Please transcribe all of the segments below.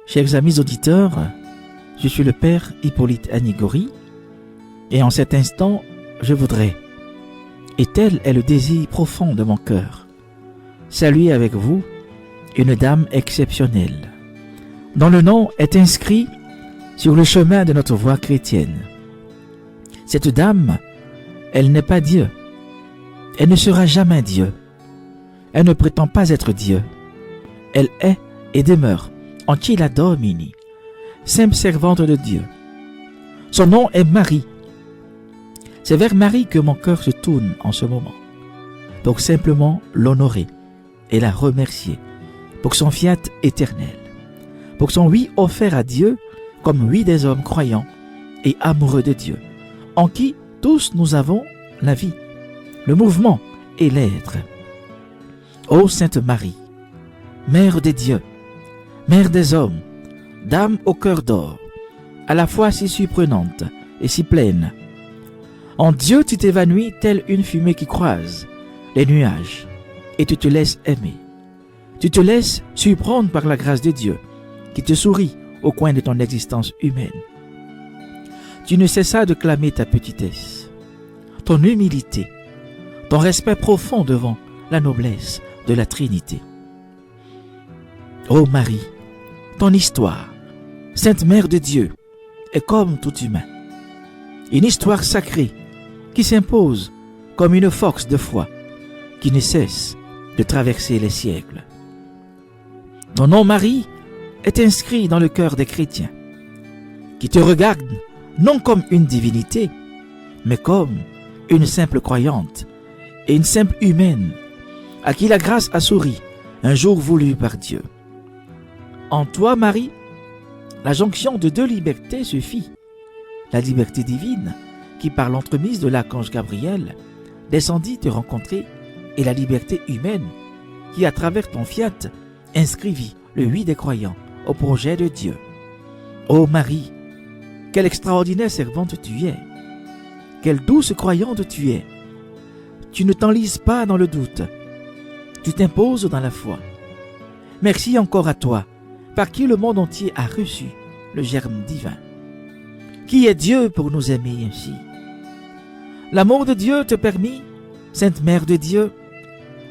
Chers amis auditeurs, je suis le Père Hippolyte Anigori et en cet instant, je voudrais, et tel est le désir profond de mon cœur, saluer avec vous une dame exceptionnelle, dont le nom est inscrit sur le chemin de notre voie chrétienne. Cette dame, elle n'est pas Dieu, elle ne sera jamais Dieu, elle ne prétend pas être Dieu, elle est et demeure Ancilla Domini, simple servante de Dieu. Son nom est Marie. C'est vers Marie que mon cœur se tourne en ce moment, pour simplement l'honorer et la remercier pour son fiat éternel, pour son oui offert à Dieu comme oui des hommes croyants et amoureux de Dieu, en qui tous nous avons la vie, le mouvement et l'être. Ô Sainte Marie, Mère des dieux, Mère des hommes, Dame au cœur d'or, à la fois si surprenante et si pleine, en Dieu tu t'évanouis telle une fumée qui croise les nuages et tu te laisses aimer. Tu te laisses surprendre par la grâce de Dieu qui te sourit au coin de ton existence humaine. Tu ne cessas de clamer ta petitesse, ton humilité, ton respect profond devant la noblesse de la Trinité. Ô Marie, ton histoire, Sainte Mère de Dieu, est comme tout humain. Une histoire sacrée qui s'impose comme une force de foi qui ne cesse de traverser les siècles. Ton nom Marie est inscrit dans le cœur des chrétiens qui te regardent non comme une divinité, mais comme une simple croyante et une simple humaine à qui la grâce a souri un jour voulu par Dieu. En toi, Marie, la jonction de deux libertés se fit. La liberté divine, qui par l'entremise de l'archange Gabriel, descendit te rencontrer, et la liberté humaine, qui à travers ton fiat, inscrivit le oui des croyants au projet de Dieu. Ô Marie, quelle extraordinaire servante tu es! Quelle douce croyante tu es! Tu ne t'enlises pas dans le doute, tu t'imposes dans la foi. Merci encore à toi, par qui le monde entier a reçu le germe divin. Qui est Dieu pour nous aimer ainsi? L'amour de Dieu te permit, Sainte Mère de Dieu,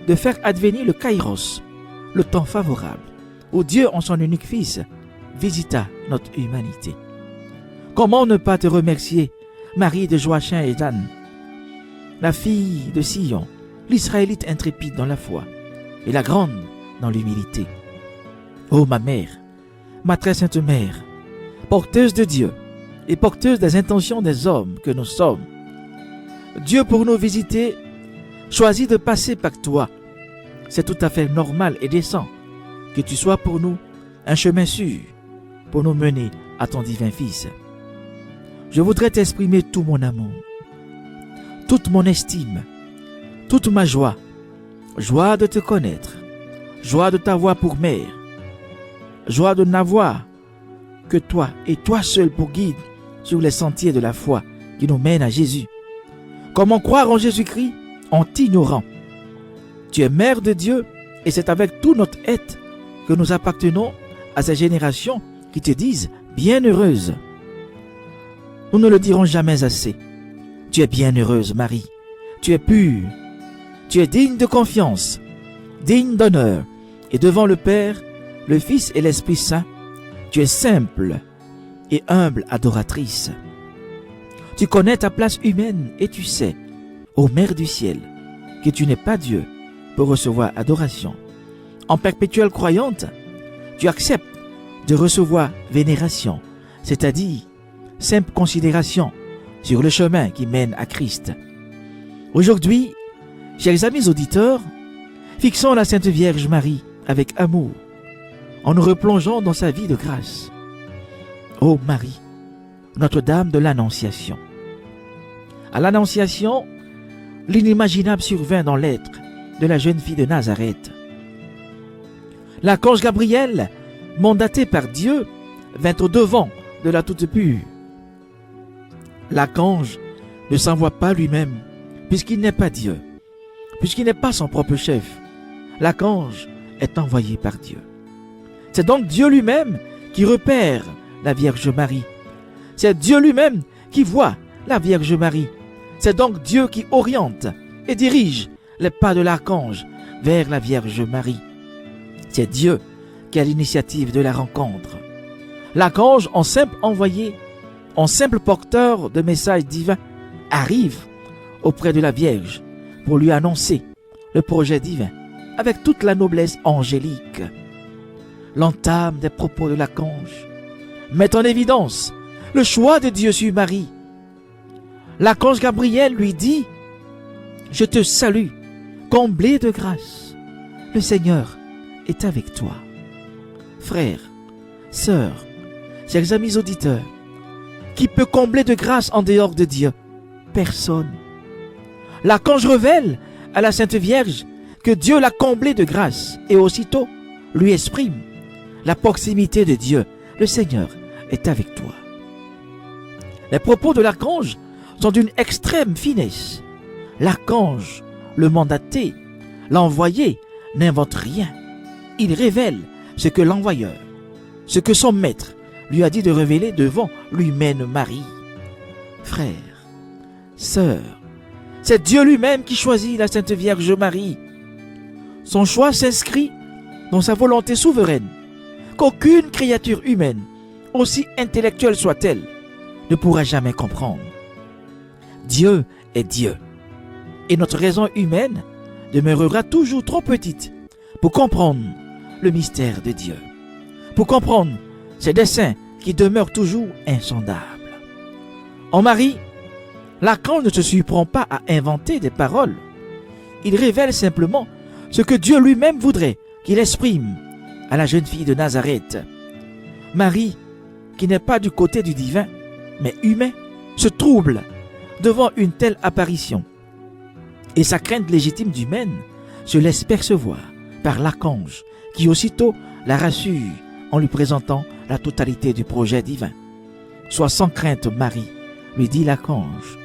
de faire advenir le Kairos, le temps favorable, où Dieu en son unique Fils visita notre humanité. Comment ne pas te remercier, Marie de Joachim et d'Anne, la fille de Sion, l'Israélite intrépide dans la foi, et la grande dans l'humilité. Ô ma mère, ma très sainte mère, porteuse de Dieu et porteuse des intentions des hommes que nous sommes, Dieu pour nous visiter choisit de passer par toi. C'est tout à fait normal et décent que tu sois pour nous un chemin sûr pour nous mener à ton divin Fils. Je voudrais t'exprimer tout mon amour, toute mon estime, toute ma joie, joie de te connaître, joie de t'avoir pour mère, joie de n'avoir que toi et toi seul pour guide sur les sentiers de la foi qui nous mènent à Jésus. Comment croire en Jésus-Christ en t'ignorant? Tu es Mère de Dieu et c'est avec tout notre être que nous appartenons à ces générations qui te disent bienheureuse. Nous ne le dirons jamais assez. Tu es bienheureuse, Marie. Tu es pure. Tu es digne de confiance, digne d'honneur. Et devant le Père, le Fils et l'Esprit Saint, tu es simple et humble adoratrice. Tu connais ta place humaine et tu sais, ô Mère du ciel, que tu n'es pas Dieu pour recevoir adoration. En perpétuelle croyante, tu acceptes de recevoir vénération, c'est-à-dire simple considération sur le chemin qui mène à Christ. Aujourd'hui, chers amis auditeurs, fixons la Sainte Vierge Marie avec amour, en nous replongeant dans sa vie de grâce. Ô Marie, Notre-Dame de l'Annonciation. À l'Annonciation, l'inimaginable survint dans l'être de la jeune fille de Nazareth. L'archange Gabriel, mandaté par Dieu, vint au-devant de la toute pure. L'archange ne s'envoie pas lui-même, puisqu'il n'est pas Dieu, puisqu'il n'est pas son propre chef. L'archange est envoyé par Dieu. C'est donc Dieu lui-même qui repère la Vierge Marie. C'est Dieu lui-même qui voit la Vierge Marie. C'est donc Dieu qui oriente et dirige les pas de l'archange vers la Vierge Marie. C'est Dieu qui a l'initiative de la rencontre. L'archange, en simple envoyé, en simple porteur de messages divins, arrive auprès de la Vierge pour lui annoncer le projet divin avec toute la noblesse angélique. L'entame des propos de l'archange met en évidence le choix de Dieu sur Marie. L'archange Gabriel lui dit: « Je te salue, comblée de grâce. Le Seigneur est avec toi. » Frères, sœurs, chers amis auditeurs, qui peut combler de grâce en dehors de Dieu? Personne. L'archange révèle à la Sainte Vierge que Dieu l'a comblée de grâce et aussitôt lui exprime la proximité de Dieu. Le Seigneur est avec toi. Les propos de l'archange sont d'une extrême finesse. L'archange, le mandaté, l'envoyé, n'invente rien. Il révèle ce que l'envoyeur, ce que son maître lui a dit de révéler devant l'humaine Marie. Frères, sœurs, c'est Dieu lui-même qui choisit la Sainte Vierge Marie. Son choix s'inscrit dans sa volonté souveraine qu'aucune créature humaine, aussi intellectuelle soit-elle, ne pourra jamais comprendre. Dieu est Dieu, et notre raison humaine demeurera toujours trop petite pour comprendre le mystère de Dieu, pour comprendre ses desseins qui demeurent toujours insondables. En Marie, l'archange ne se surprend pas à inventer des paroles. Il révèle simplement ce que Dieu lui-même voudrait qu'il exprime à la jeune fille de Nazareth. Marie, qui n'est pas du côté du divin, mais humain, se trouble devant une telle apparition. Et sa crainte légitime d'humaine se laisse percevoir par l'archange, qui aussitôt la rassure en lui présentant la totalité du projet divin. « Sois sans crainte, Marie, lui dit l'archange,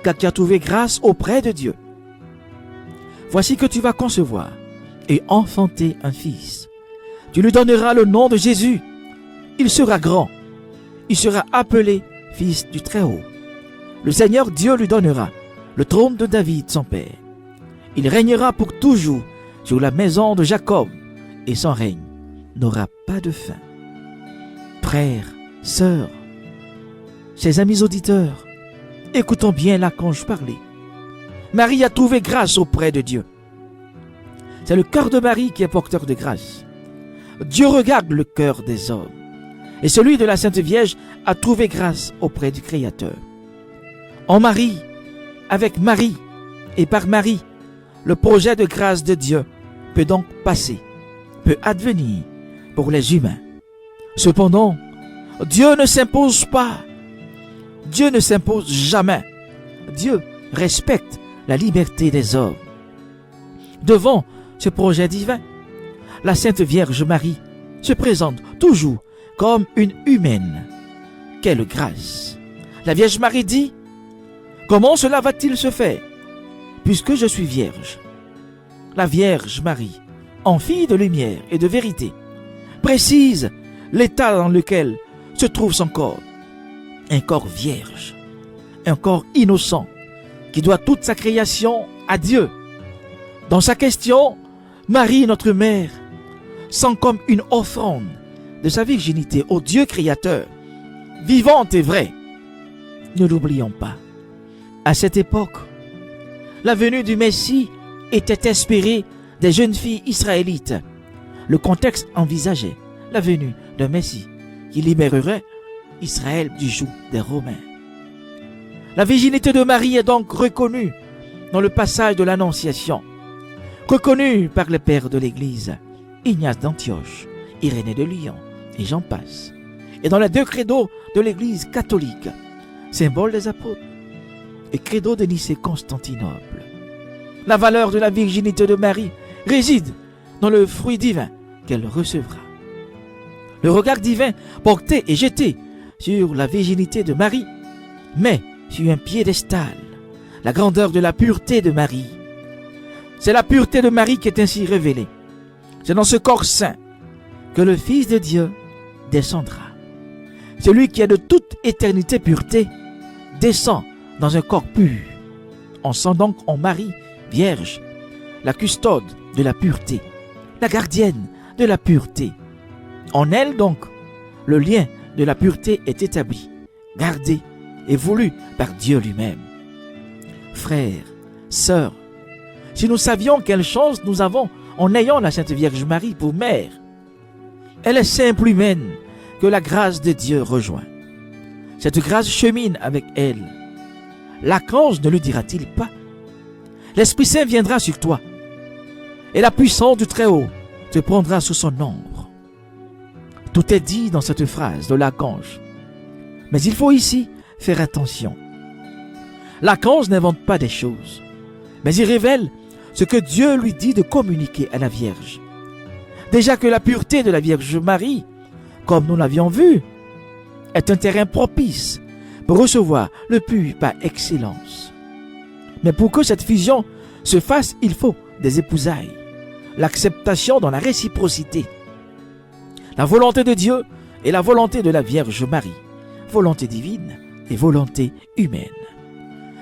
car tu as trouvé grâce auprès de Dieu. Voici que tu vas concevoir et enfanter un fils. Tu lui donneras le nom de Jésus. Il sera grand. Il sera appelé Fils du Très-Haut. Le Seigneur Dieu lui donnera le trône de David, son père. Il régnera pour toujours sur la maison de Jacob, et son règne n'aura pas de fin. » Frères, sœurs, chers amis auditeurs, écoutons bien l'archange parler. Marie a trouvé grâce auprès de Dieu. C'est le cœur de Marie qui est porteur de grâce. Dieu regarde le cœur des hommes, et celui de la Sainte Vierge a trouvé grâce auprès du Créateur. En Marie, avec Marie et par Marie, le projet de grâce de Dieu peut donc passer, peut advenir pour les humains. Cependant, Dieu ne s'impose pas. Dieu ne s'impose jamais. Dieu respecte la liberté des hommes. Devant ce projet divin, la Sainte Vierge Marie se présente toujours comme une humaine. Quelle grâce! La Vierge Marie dit: « Comment cela va-t-il se faire, puisque je suis vierge ?» La Vierge Marie, en fille de lumière et de vérité, précise l'état dans lequel se trouve son corps. Un corps vierge, un corps innocent, qui doit toute sa création à Dieu. Dans sa question, Marie, notre mère, sent comme une offrande de sa virginité au Dieu créateur, vivante et vraie. Ne l'oublions pas. À cette époque, la venue du Messie était espérée des jeunes filles israélites. Le contexte envisageait la venue d'un Messie qui libérerait Israël du joug des Romains. La virginité de Marie est donc reconnue dans le passage de l'Annonciation, reconnue par les pères de l'Église, Ignace d'Antioche, Irénée de Lyon, et j'en passe, et dans les deux credos de l'Église catholique, symbole des apôtres, et credo de Nicée-Constantinople. La valeur de la virginité de Marie réside dans le fruit divin qu'elle recevra. Le regard divin porté et jeté sur la virginité de Marie met sur un piédestal la grandeur de la pureté de Marie. C'est la pureté de Marie qui est ainsi révélée. C'est dans ce corps saint que le Fils de Dieu descendra. Celui qui est de toute éternité pureté descend dans un corps pur. On sent donc en Marie, vierge, la custode de la pureté, la gardienne de la pureté. En elle donc, le lien de la pureté est établi, gardé et voulu par Dieu lui-même. Frères, sœurs, si nous savions quelle chance nous avons en ayant la Sainte Vierge Marie pour mère, elle est simple humaine que la grâce de Dieu rejoint. Cette grâce chemine avec elle. L'archange ne lui dira-t-il pas: l'Esprit Saint viendra sur toi, et la puissance du Très-Haut te prendra sous son ombre. Tout est dit dans cette phrase de l'archange. Mais il faut ici faire attention. L'archange n'invente pas des choses, mais il révèle ce que Dieu lui dit de communiquer à la Vierge. Déjà que la pureté de la Vierge Marie, comme nous l'avions vu, est un terrain propice pour recevoir le pur par excellence. Mais pour que cette fusion se fasse, il faut des épousailles, l'acceptation dans la réciprocité, la volonté de Dieu et la volonté de la Vierge Marie, volonté divine et volonté humaine.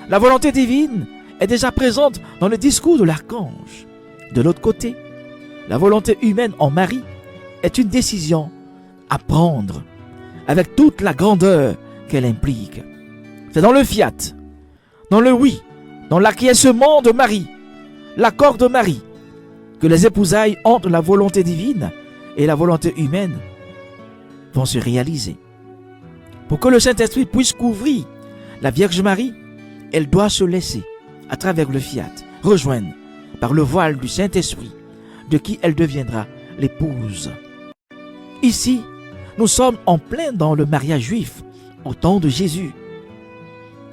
La volonté divine est déjà présente dans le discours de l'archange. De l'autre côté, la volonté humaine en Marie est une décision à prendre avec toute la grandeur qu'elle implique. C'est dans le fiat, dans le oui, dans l'acquiescement de Marie, l'accord de Marie, que les épousailles entre la volonté divine et la volonté humaine vont se réaliser. Pour que le Saint-Esprit puisse couvrir la Vierge Marie, elle doit se laisser, à travers le fiat, rejoindre par le voile du Saint-Esprit, de qui elle deviendra l'épouse. Ici, nous sommes en plein dans le mariage juif, au temps de Jésus.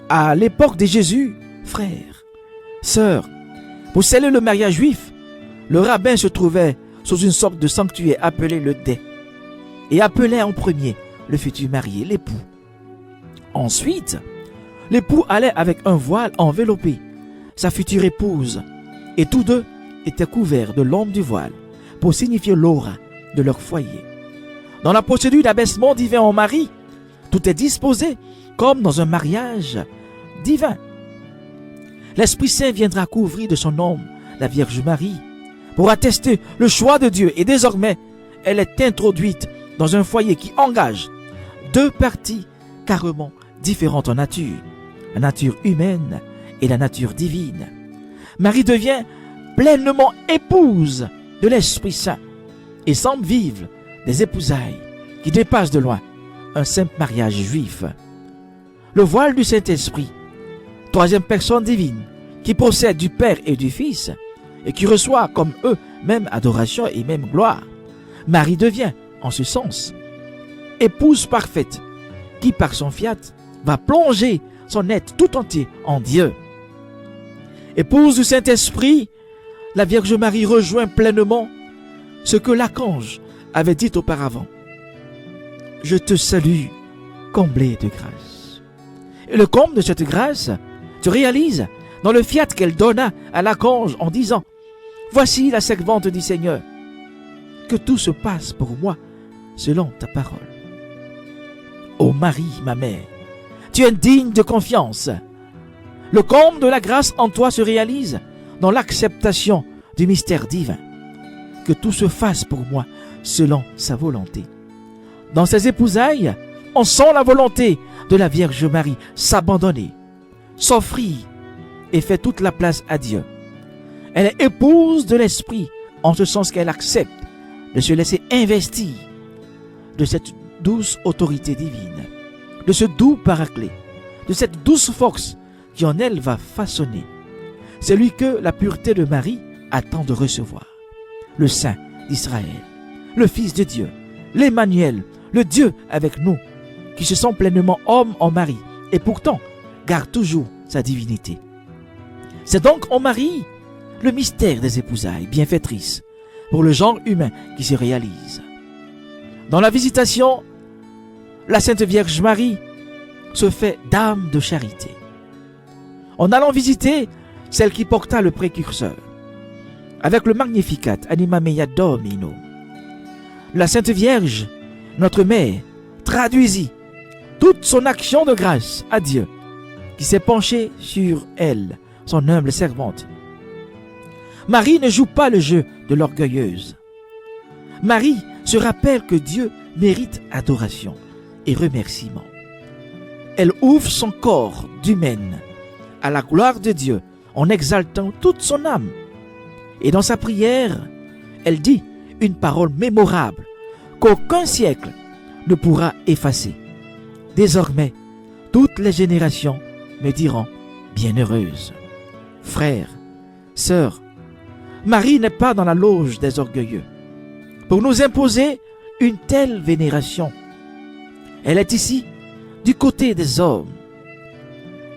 À l'époque de Jésus, frères, sœurs, pour sceller le mariage juif, le rabbin se trouvait sous une sorte de sanctuaire appelé le dais, et appelait en premier le futur marié, l'époux. Ensuite, l'époux allait avec un voile enveloppé sa future épouse, et tous deux étaient couverts de l'ombre du voile pour signifier l'aura de leur foyer. Dans la procédure d'abaissement divin en Marie, tout est disposé comme dans un mariage divin. L'Esprit Saint viendra couvrir de son ombre la Vierge Marie pour attester le choix de Dieu, et désormais elle est introduite dans un foyer qui engage deux parties carrément différentes en nature, la nature humaine et la nature divine. Marie devient pleinement épouse de l'Esprit Saint et semble vivre des épousailles qui dépassent de loin un simple mariage juif. Le voile du Saint-Esprit, troisième personne divine, qui procède du Père et du Fils, et qui reçoit comme eux même adoration et même gloire. Marie devient, en ce sens, épouse parfaite, qui par son fiat va plonger son être tout entier en Dieu. Épouse du Saint-Esprit, la Vierge Marie rejoint pleinement ce que l'archange avait dit auparavant. Je te salue, comblée de grâce. Et le comble de cette grâce se réalise dans le fiat qu'elle donna à l'archange en disant: voici la servante du Seigneur, que tout se passe pour moi selon ta parole. Ô Marie, ma mère, tu es digne de confiance. Le comble de la grâce en toi se réalise dans l'acceptation du mystère divin. Que tout se fasse pour moi selon sa volonté. Dans ces épousailles, on sent la volonté de la Vierge Marie s'abandonner, s'offrir et fait toute la place à Dieu. Elle est épouse de l'Esprit en ce sens qu'elle accepte de se laisser investir de cette douce autorité divine, de ce doux paraclet, de cette douce force qui en elle va façonner celui que la pureté de Marie attend de recevoir, le Saint d'Israël, le Fils de Dieu, l'Emmanuel, le Dieu avec nous, qui se sent pleinement homme en Marie et pourtant garde toujours sa divinité. C'est donc en Marie le mystère des épousailles bienfaitrices pour le genre humain qui se réalise. Dans la visitation, la Sainte Vierge Marie se fait dame de charité. En allant visiter celle qui porta le précurseur, avec le Magnificat Anima Mea Domino, la Sainte Vierge notre mère, traduisit toute son action de grâce à Dieu, qui s'est penché sur elle, son humble servante. Marie ne joue pas le jeu de l'orgueilleuse. Marie se rappelle que Dieu mérite adoration et remerciement. Elle ouvre son corps d'humaine à la gloire de Dieu en exaltant toute son âme. Et dans sa prière, elle dit une parole mémorable qu'aucun siècle ne pourra effacer. Désormais, toutes les générations me diront bienheureuse. Frères, sœurs, Marie n'est pas dans la loge des orgueilleux pour nous imposer une telle vénération. Elle est ici du côté des hommes.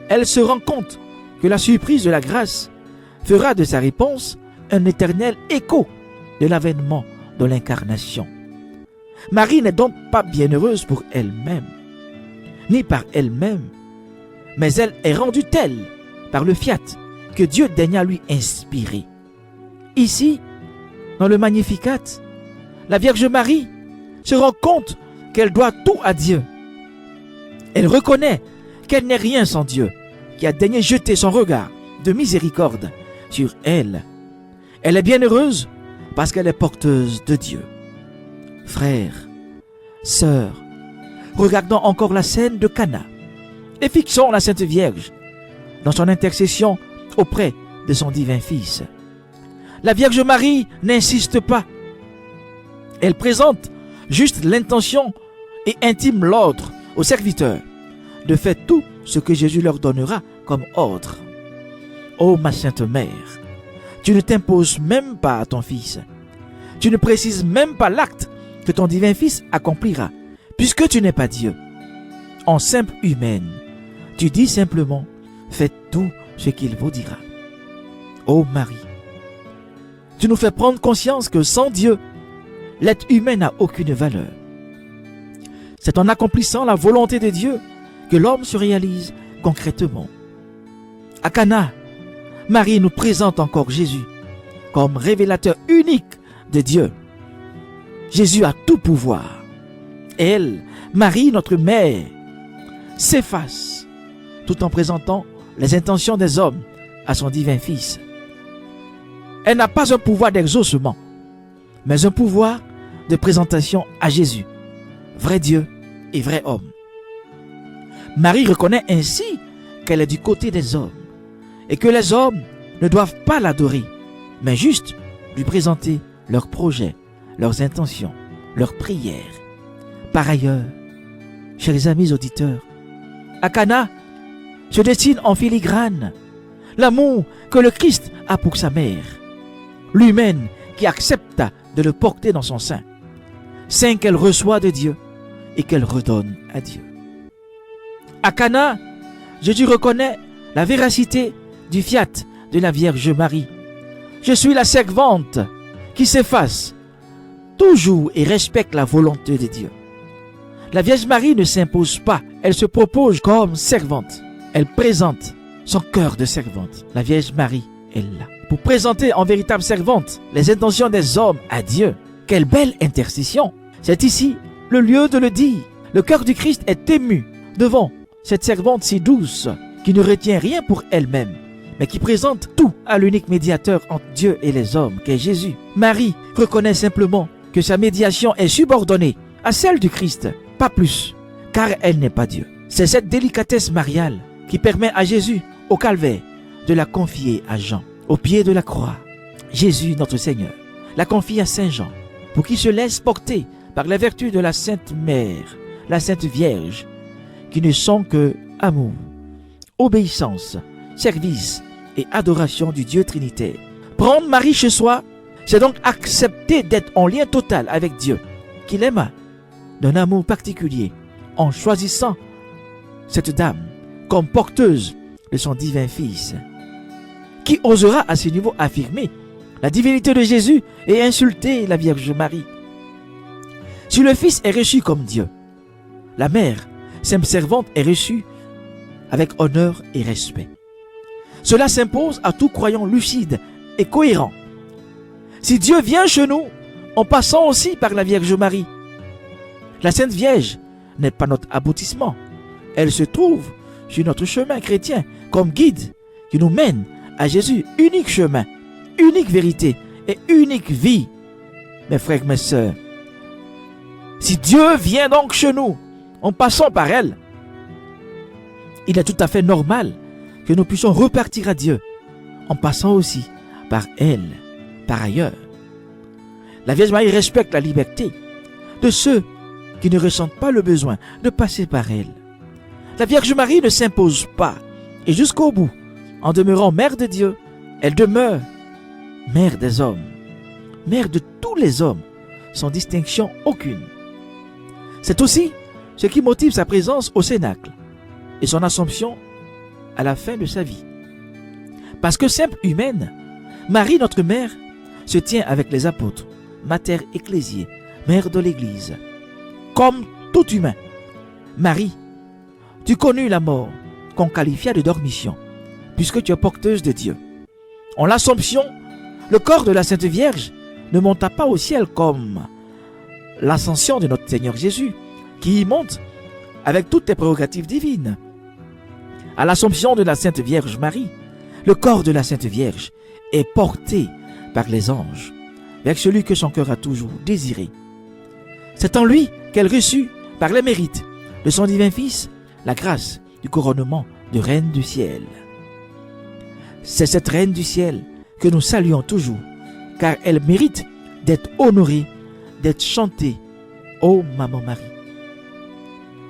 Elle se rend compte que la surprise de la grâce fera de sa réponse un éternel écho de l'avènement de l'incarnation. Marie n'est donc pas bienheureuse pour elle-même, ni par elle-même, mais elle est rendue telle par le fiat que Dieu daigna lui inspirer. Ici, dans le Magnificat, la Vierge Marie se rend compte qu'elle doit tout à Dieu. Elle reconnaît qu'elle n'est rien sans Dieu, qui a daigné jeter son regard de miséricorde sur elle. Elle est bienheureuse parce qu'elle est porteuse de Dieu. Frères, sœurs, regardons encore la scène de Cana et fixons la Sainte Vierge dans son intercession auprès de son divin Fils. La Vierge Marie n'insiste pas. Elle présente juste l'intention et intime l'ordre aux serviteurs de faire tout ce que Jésus leur donnera comme ordre. Ô ma Sainte Mère, tu ne t'imposes même pas à ton Fils. Tu ne précises même pas l'acte que ton divin Fils accomplira, puisque tu n'es pas Dieu. En simple humaine, tu dis simplement, faites tout ce qu'il vous dira. Ô Marie, tu nous fais prendre conscience que sans Dieu, l'être humain n'a aucune valeur. C'est en accomplissant la volonté de Dieu que l'homme se réalise concrètement. À Cana, Marie nous présente encore Jésus comme révélateur unique de Dieu. Jésus a tout pouvoir. Elle, Marie, notre mère, s'efface tout en présentant les intentions des hommes à son divin Fils. Elle n'a pas un pouvoir d'exaucement, mais un pouvoir de présentation à Jésus, vrai Dieu et vrai homme. Marie reconnaît ainsi qu'elle est du côté des hommes et que les hommes ne doivent pas l'adorer, mais juste lui présenter leurs projets, leurs intentions, leurs prières. Par ailleurs, chers amis auditeurs, à Cana se dessine en filigrane l'amour que le Christ a pour sa mère, l'humaine qui accepta de le porter dans son sein, sein qu'elle reçoit de Dieu et qu'elle redonne à Dieu. À Cana, Jésus reconnaît la véracité du fiat de la Vierge Marie. Je suis la servante qui s'efface toujours et respecte la volonté de Dieu. La Vierge Marie ne s'impose pas, elle se propose comme servante. Elle présente son cœur de servante. La Vierge Marie est là pour présenter en véritable servante les intentions des hommes à Dieu. Quelle belle intercession! C'est ici le lieu de le dire. Le cœur du Christ est ému devant cette servante si douce qui ne retient rien pour elle-même, mais qui présente tout à l'unique médiateur entre Dieu et les hommes, qu'est Jésus. Marie reconnaît simplement que sa médiation est subordonnée à celle du Christ, pas plus, car elle n'est pas Dieu. C'est cette délicatesse mariale qui permet à Jésus, au calvaire, de la confier à Jean, au pied de la croix. Jésus, notre Seigneur, la confie à Saint Jean, pour qu'il se laisse porter par la vertu de la Sainte Mère, la Sainte Vierge, qui ne sont que amour, obéissance, service et adoration du Dieu Trinitaire. Prendre Marie chez soi, c'est donc accepter d'être en lien total avec Dieu, qu'il aima d'un amour particulier, en choisissant cette dame comme porteuse de son divin Fils. Qui osera à ce niveau affirmer la divinité de Jésus et insulter la Vierge Marie? Si le Fils est reçu comme Dieu, la mère, simple servante, est reçue avec honneur et respect. Cela s'impose à tout croyant lucide et cohérent. Si Dieu vient chez nous, en passant aussi par la Vierge Marie, La Sainte Vierge n'est pas notre aboutissement. Elle se trouve sur notre chemin chrétien comme guide qui nous mène à Jésus, unique chemin, unique vérité et unique vie. Mes frères, mes sœurs, si Dieu vient donc chez nous en passant par elle, il est tout à fait normal que nous puissions repartir à Dieu en passant aussi par elle, par ailleurs. La Vierge Marie respecte la liberté de ceux qui ne ressentent pas le besoin de passer par elle. La Vierge Marie ne s'impose pas et jusqu'au bout, en demeurant mère de Dieu, elle demeure mère des hommes, mère de tous les hommes, sans distinction aucune. C'est aussi ce qui motive sa présence au Cénacle et son assomption à la fin de sa vie. Parce que simple humaine, Marie, notre mère, se tient avec les apôtres, mater ecclésiae, mère de l'Église. Comme tout humain, Marie, tu connus la mort qu'on qualifia de dormition, puisque tu es porteuse de Dieu. En l'Assomption, le corps de la Sainte Vierge ne monta pas au ciel comme l'ascension de notre Seigneur Jésus, qui y monte avec toutes les prérogatives divines. À l'Assomption de la Sainte Vierge Marie, le corps de la Sainte Vierge est porté par les anges vers celui que son cœur a toujours désiré. C'est en lui qu'elle reçut, par les mérites de son divin Fils, la grâce du couronnement de Reine du ciel. C'est cette Reine du ciel que nous saluons toujours, car elle mérite d'être honorée, d'être chantée. Ô Maman Marie!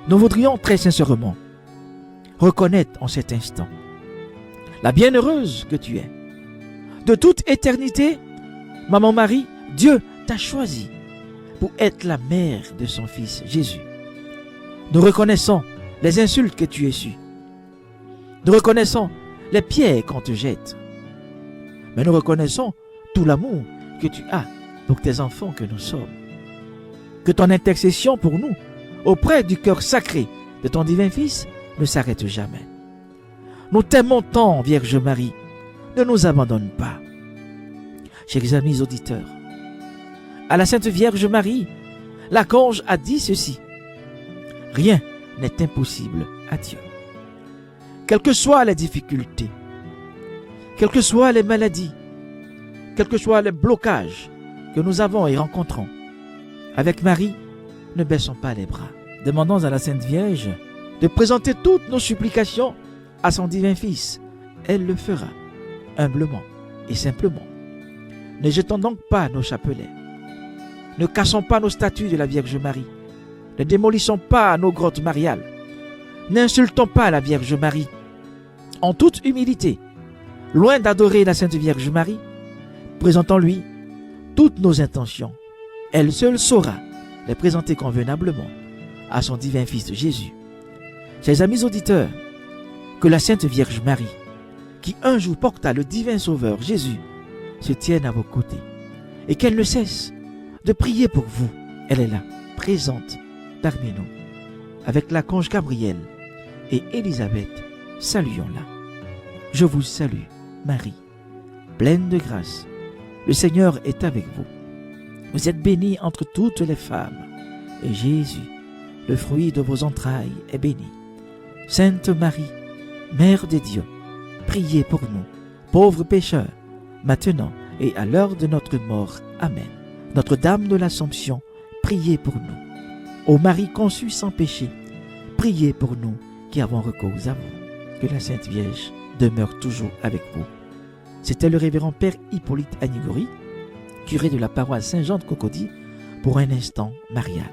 Nous voudrions très sincèrement reconnaître en cet instant la bienheureuse que tu es. De toute éternité, Maman Marie, Dieu t'a choisi pour être la mère de son Fils Jésus. Nous reconnaissons les insultes que tu essuies. Nous reconnaissons les pierres qu'on te jette. Mais nous reconnaissons tout l'amour que tu as pour tes enfants que nous sommes. Que ton intercession pour nous, auprès du cœur sacré de ton divin Fils, ne s'arrête jamais. Nous t'aimons tant, Vierge Marie. Ne nous abandonne pas. Chers amis auditeurs, à la Sainte Vierge Marie, l'archange a dit ceci: rien n'est impossible à Dieu. Quelles que soient les difficultés, quelles que soient les maladies, quels que soient les blocages que nous avons et rencontrons, avec Marie, ne baissons pas les bras. Demandons à la Sainte Vierge de présenter toutes nos supplications à son divin Fils. Elle le fera, humblement et simplement. Ne jetons donc pas nos chapelets. Ne cassons pas nos statues de la Vierge Marie. Ne démolissons pas nos grottes mariales. N'insultons pas la Vierge Marie. En toute humilité, loin d'adorer la Sainte Vierge Marie, présentons-lui toutes nos intentions. Elle seule saura les présenter convenablement à son divin Fils Jésus. Chers amis auditeurs, que la Sainte Vierge Marie, qui un jour porta le divin Sauveur Jésus, se tienne à vos côtés et qu'elle ne cesse de prier pour vous. Elle est là, présente parmi nous. Avec l'archange Gabriel et Élisabeth, saluons-la. Je vous salue, Marie, pleine de grâce. Le Seigneur est avec vous. Vous êtes bénie entre toutes les femmes, et Jésus, le fruit de vos entrailles, est béni. Sainte Marie, Mère de Dieu, priez pour nous, pauvres pécheurs, maintenant et à l'heure de notre mort. Amen. Notre-Dame de l'Assomption, priez pour nous. Ô Marie conçue sans péché, priez pour nous qui avons recours à vous. Que la Sainte Vierge demeure toujours avec vous. C'était le révérend Père Hippolyte Anigori, curé de la paroisse Saint-Jean de Cocody, pour un instant marial.